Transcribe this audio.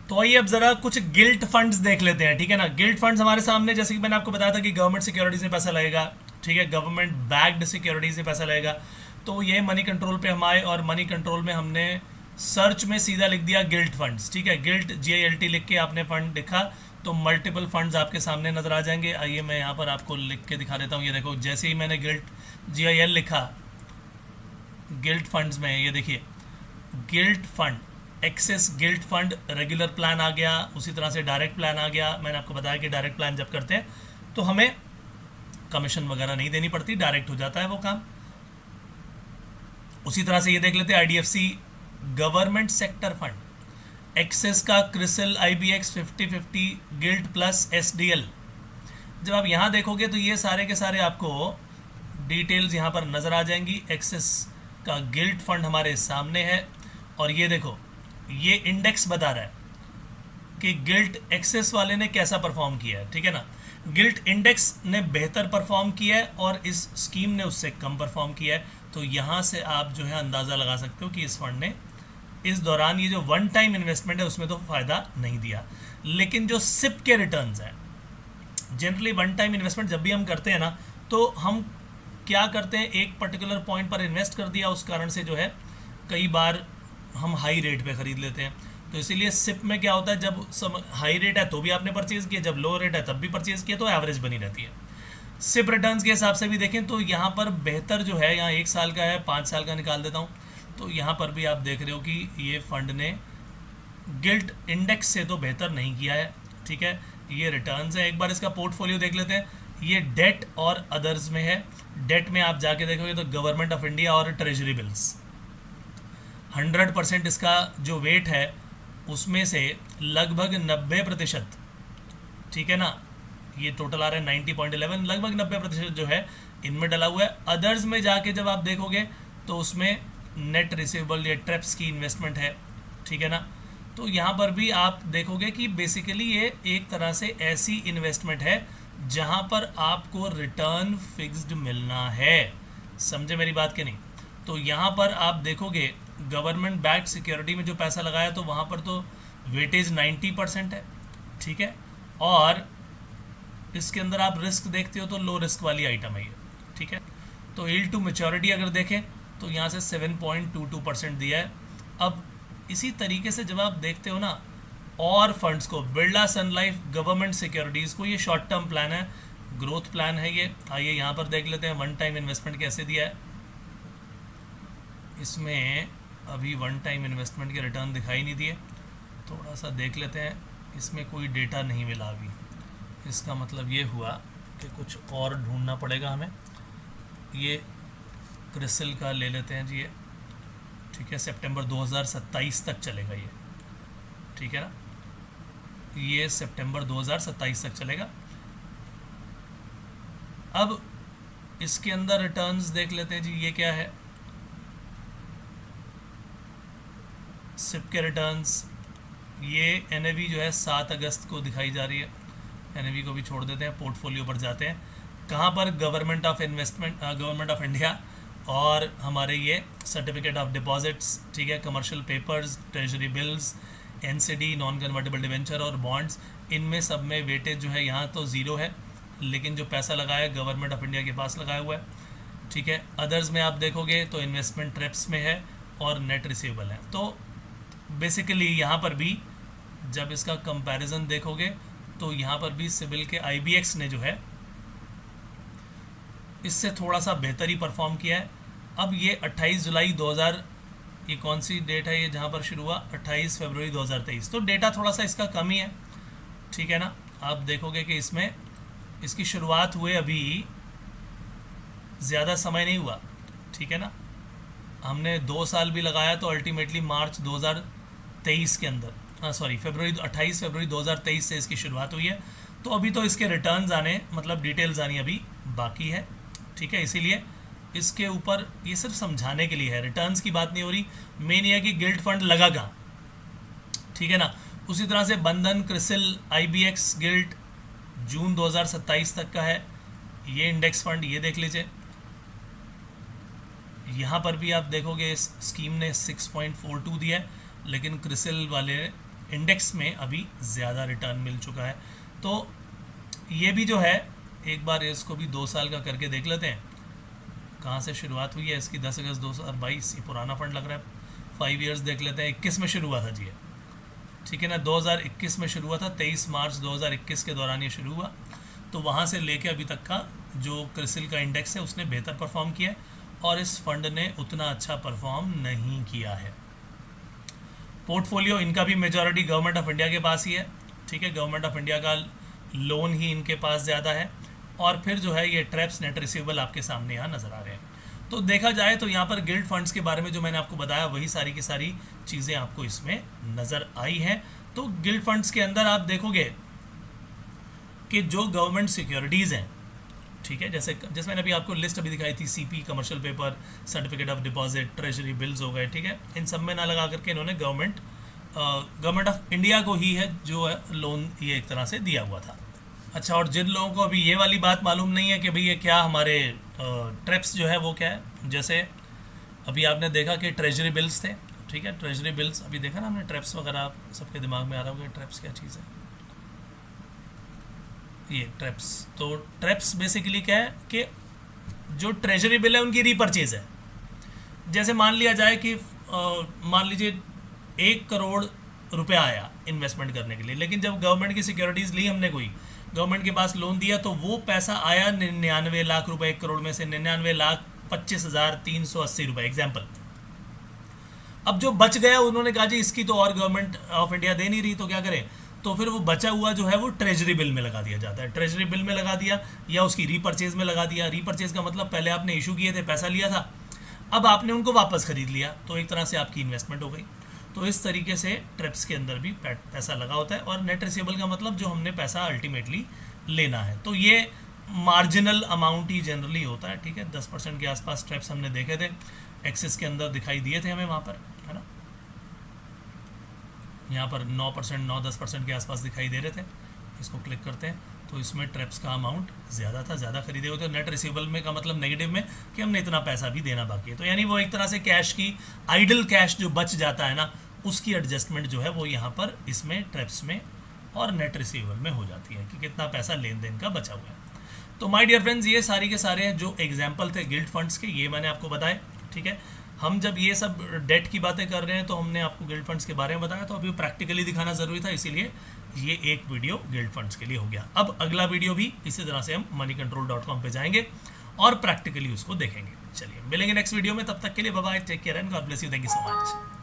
तो आइए अब जरा कुछ गिल्ट फंड्स देख लेते हैं, ठीक है ना। गिल्ट फंड्स हमारे सामने, जैसे कि मैंने आपको बताया था कि गवर्नमेंट सिक्योरिटीज में पैसा लगेगा, ठीक है, गवर्नमेंट बैक्ड सिक्योरिटीज में पैसा लगेगा। तो ये मनी कंट्रोल पे हम आए और मनी कंट्रोल में हमने सर्च में सीधा लिख दिया गिल्ट फंड्स, ठीक है। गिल्ट GILT लिख के आपने फंड लिखा तो मल्टीपल फंड्स आपके सामने नजर आ जाएंगे। आइए मैं यहाँ पर आपको लिख के दिखा देता हूँ। ये देखो, जैसे ही मैंने गिल्ट GIL लिखा गिल्ट फंड्स में, ये देखिए gilt fund, Axis gilt fund, regular plan आ गया, उसी तरह से डायरेक्ट प्लान आ गया। मैंने आपको बताया कि डायरेक्ट प्लान जब करते हैं तो हमें कमीशन वगैरह नहीं देनी पड़ती, डायरेक्ट हो जाता है वो काम। उसी तरह से ये देख लेते हैं IDFC government sector fund, Axis का CRISIL IBX 50/50 gilt plus SDL। जब आप यहाँ देखोगे तो ये सारे के सारे आपको डिटेल्स यहाँ पर नज़र आ जाएंगी। एक्सेस का गिल्ट फंड हमारे सामने है और ये देखो, ये इंडेक्स बता रहा है कि गिल्ट एक्सेस वाले ने कैसा परफॉर्म किया है, ठीक है ना। गिल्ट इंडेक्स ने बेहतर परफॉर्म किया है और इस स्कीम ने उससे कम परफॉर्म किया है। तो यहाँ से आप जो है अंदाज़ा लगा सकते हो कि इस फंड ने इस दौरान ये जो वन टाइम इन्वेस्टमेंट है उसमें तो फ़ायदा नहीं दिया। लेकिन जो सिप के रिटर्न्स हैं, जनरली वन टाइम इन्वेस्टमेंट जब भी हम करते हैं ना, तो हम क्या करते हैं, एक पर्टिकुलर पॉइंट पर इन्वेस्ट कर दिया, उस कारण से जो है कई बार हम हाई रेट पे ख़रीद लेते हैं। तो इसीलिए सिप में क्या होता है, जब हाई रेट है तो भी आपने परचेज़ किया, जब लो रेट है तब भी परचेज़ किया, तो एवरेज बनी रहती है। सिप रिटर्न्स के हिसाब से भी देखें तो यहाँ पर बेहतर जो है, यहाँ 1 साल का है, 5 साल का निकाल देता हूँ, तो यहाँ पर भी आप देख रहे हो कि ये फंड ने गिल्ट इंडेक्स से तो बेहतर नहीं किया है, ठीक है। ये रिटर्न्स है। एक बार इसका पोर्टफोलियो देख लेते हैं। ये डेट और अदर्स में है। डेट में आप जाके देखोगे तो गवर्नमेंट ऑफ इंडिया और ट्रेजरी बिल्स, 100% इसका जो वेट है उसमें से लगभग 90%, ठीक है ना, ये टोटल आ रहा है 90.11, लगभग 90% जो है इनमें डला हुआ है। अदर्स में जाके जब आप देखोगे तो उसमें नेट रिसीवेबल या ट्रेप्स की इन्वेस्टमेंट है, ठीक है ना। तो यहाँ पर भी आप देखोगे कि बेसिकली ये एक तरह से ऐसी इन्वेस्टमेंट है जहाँ पर आपको रिटर्न फिक्स्ड मिलना है। समझे मेरी बात कि नहीं। तो यहाँ पर आप देखोगे गवर्नमेंट बैक्ड सिक्योरिटी में जो पैसा लगाया तो वहाँ पर तो वेटेज 90% है, ठीक है। और इसके अंदर आप रिस्क देखते हो तो लो रिस्क वाली आइटम है ये, ठीक है। तो यील्ड टू मैच्योरिटी अगर देखें तो यहाँ से 7.22% दिया है। अब इसी तरीके से जब आप देखते हो ना और फंड्स को, बिरला सन लाइफ गवर्नमेंट सिक्योरिटीज़ को, ये शॉर्ट टर्म प्लान है, ग्रोथ प्लान है ये। आइए यहाँ पर देख लेते हैं वन टाइम इन्वेस्टमेंट कैसे दिया है। इसमें अभी वन टाइम इन्वेस्टमेंट के रिटर्न दिखाई नहीं दिए, थोड़ा सा देख लेते हैं। इसमें कोई डेटा नहीं मिला अभी, इसका मतलब ये हुआ कि कुछ और ढूंढना पड़ेगा हमें। ये क्रिसिल का ले लेते हैं जी, ये ठीक है, सितंबर 2027 तक चलेगा ये, ठीक है ना, ये सितंबर 2027 तक चलेगा। अब इसके अंदर रिटर्न्स देख लेते हैं जी, ये क्या है, सिप के रिटर्न्स। ये NAV जो है 7 अगस्त को दिखाई जा रही है। NAV को भी छोड़ देते हैं, पोर्टफोलियो पर जाते हैं। कहाँ पर, government of investment, government of India और हमारे ये सर्टिफिकेट ऑफ डिपॉजिट्स, ठीक है, commercial papers, treasury bills, NCD, non convertible debenture और बॉन्ड्स, इनमें सब में वेटेज जो है यहाँ तो ज़ीरो है, लेकिन जो पैसा लगाया गवर्नमेंट ऑफ इंडिया के पास लगाया हुआ है, ठीक है। अदर्स में आप देखोगे तो इन्वेस्टमेंट ट्रेप्स में है और नेट रिसीवेबल है। तो बेसिकली यहाँ पर भी जब इसका कंपैरिजन देखोगे तो यहाँ पर भी सिबिल के IBX ने जो है इससे थोड़ा सा बेहतर ही परफॉर्म किया है। अब ये 28 जुलाई 2000, ये कौन सी डेट है ये जहाँ पर शुरू हुआ, 28 फरवरी 2023, तो डेटा थोड़ा सा इसका कम ही है, ठीक है ना। आप देखोगे कि इसमें इसकी शुरुआत हुए अभी ज़्यादा समय नहीं हुआ, ठीक है ना। हमने 2 साल भी लगाया तो अल्टीमेटली मार्च 2023 के अंदर, सॉरी 28 फरवरी 2023 से इसकी शुरुआत हुई है। तो अभी तो इसके रिटर्न्स आने, मतलब डिटेल्स आनी अभी बाकी है, ठीक है। इसीलिए इसके ऊपर ये सिर्फ समझाने के लिए है, रिटर्न्स की बात नहीं हो रही। मेन ये है कि गिल्ट फंड लगा कहाँ, ठीक है ना। उसी तरह से बंधन, क्रिसिल, IBX गिल्ट जून 2027 तक का है। ये इंडेक्स फंड, ये देख लीजिए। यहाँ पर भी आप देखोगे इस स्कीम ने 6.42 दिया है, लेकिन क्रिसिल वाले इंडेक्स में अभी ज़्यादा रिटर्न मिल चुका है। तो ये भी जो है, एक बार इसको भी 2 साल का करके देख लेते हैं कहाँ से शुरुआत हुई है इसकी। 10 अगस्त 2022, ये पुराना फंड लग रहा है। 5 ईयर्स देख लेते हैं। 21 में शुरू हुआ था जी, ठीक है ना, 2021 में शुरू हुआ था। 23 मार्च 2021 के दौरान ये शुरू हुआ। तो वहाँ से लेके अभी तक का जो क्रिसिल का इंडेक्स है उसने बेहतर परफॉर्म किया है, और इस फंड ने उतना अच्छा परफॉर्म नहीं किया है। पोर्टफोलियो इनका भी मेजॉरिटी गवर्नमेंट ऑफ इंडिया के पास ही है, ठीक है, गवर्नमेंट ऑफ इंडिया का लोन ही इनके पास ज़्यादा है। और फिर जो है ये ट्रैप्स नेट रिसीवेबल आपके सामने यहाँ नज़र आ रहे हैं। तो देखा जाए तो यहाँ पर गिल्ड फंड्स के बारे में जो मैंने आपको बताया वही सारी की सारी चीज़ें आपको इसमें नज़र आई हैं। तो गिल्ड फंड्स के अंदर आप देखोगे कि जो गवर्नमेंट सिक्योरिटीज़ हैं, ठीक है, जैसे मैंने अभी आपको लिस्ट अभी दिखाई थी, CP, commercial paper, certificate of deposit, treasury bills हो गए, ठीक है, इन सब में ना लगा करके इन्होंने गवर्नमेंट ऑफ इंडिया को ही है जो है लोन ये एक तरह से दिया हुआ था। अच्छा, और जिन लोगों को अभी ये वाली बात मालूम नहीं है कि भाई ये क्या हमारे ट्रैप्स जो है वो क्या है, जैसे अभी आपने देखा कि ट्रेजरी बिल्स थे, ठीक है, ट्रेजरी बिल्स अभी देखा ना हमने, ट्रैप्स वगैरह आप सबके दिमाग में आ रहा होगा ट्रैप्स क्या चीज़ है। ये ट्रैप्स, तो ट्रैप्स बेसिकली क्या है कि जो ट्रेजरी बिल है उनकी रीपर्चेज है। जैसे मान लिया जाए कि मान लीजिए 1 करोड़ रुपया आया इन्वेस्टमेंट करने के लिए, लेकिन जब गवर्नमेंट की सिक्योरिटीज़ ली हमने, कोई गवर्नमेंट के पास लोन दिया, तो वो पैसा आया 99 लाख रुपए 1 करोड़ में से 99,25,380 रुपये एग्जाम्पल। अब जो बच गया उन्होंने कहा जी इसकी तो और गवर्नमेंट ऑफ इंडिया दे नहीं रही, तो क्या करें, तो फिर वो बचा हुआ जो है वो ट्रेजरी बिल में लगा दिया जाता है। ट्रेजरी बिल में लगा दिया या उसकी रीपर्चेज में लगा दिया। रीपर्चेज का मतलब पहले आपने इशू किए थे, पैसा लिया था, अब आपने उनको वापस खरीद लिया, तो एक तरह से आपकी इन्वेस्टमेंट हो गई। तो इस तरीके से ट्रैप्स के अंदर भी पैसा लगा होता है। और नेट रिसीवेबल का मतलब जो हमने पैसा अल्टीमेटली लेना है, तो ये मार्जिनल अमाउंट ही जनरली होता है, ठीक है। 10% के आसपास ट्रैप्स हमने देखे थे, एक्सेस के अंदर दिखाई दिए थे हमें वहाँ पर, है ना, यहाँ पर 9%, 9-10% के आसपास दिखाई दे रहे थे। इसको क्लिक करते हैं तो इसमें ट्रैप्स का अमाउंट ज़्यादा था, ज़्यादा खरीदे होते। नेट रिसीवेबल में का मतलब नेगेटिव में कि हमने इतना पैसा भी देना बाकी है, तो यानी वो एक तरह से कैश की, आइडल कैश जो बच जाता है ना, उसकी एडजस्टमेंट जो है वो यहाँ पर इसमें ट्रैप्स में और नेट रिसीवेबल में हो जाती है कि कितना पैसा लेन देन का बचा हुआ है। तो माय डियर फ्रेंड्स, ये सारी के सारे जो एग्जाम्पल थे गिल्ड फंड्स के, ये मैंने आपको बताए, ठीक है। हम जब ये सब डेट की बातें कर रहे हैं तो हमने आपको गिल्ड फंड्स के बारे में बताया, तो अभी प्रैक्टिकली दिखाना ज़रूरी था, इसीलिए ये एक वीडियो गिल्ड फंड्स के लिए हो गया। अब अगला वीडियो भी इसी तरह से हम moneycontrol.com पे जाएंगे और प्रैक्टिकली उसको देखेंगे। चलिए मिलेंगे नेक्स्ट वीडियो में, तब तक के लिए bye bye, take care and God bless you, thank you so much.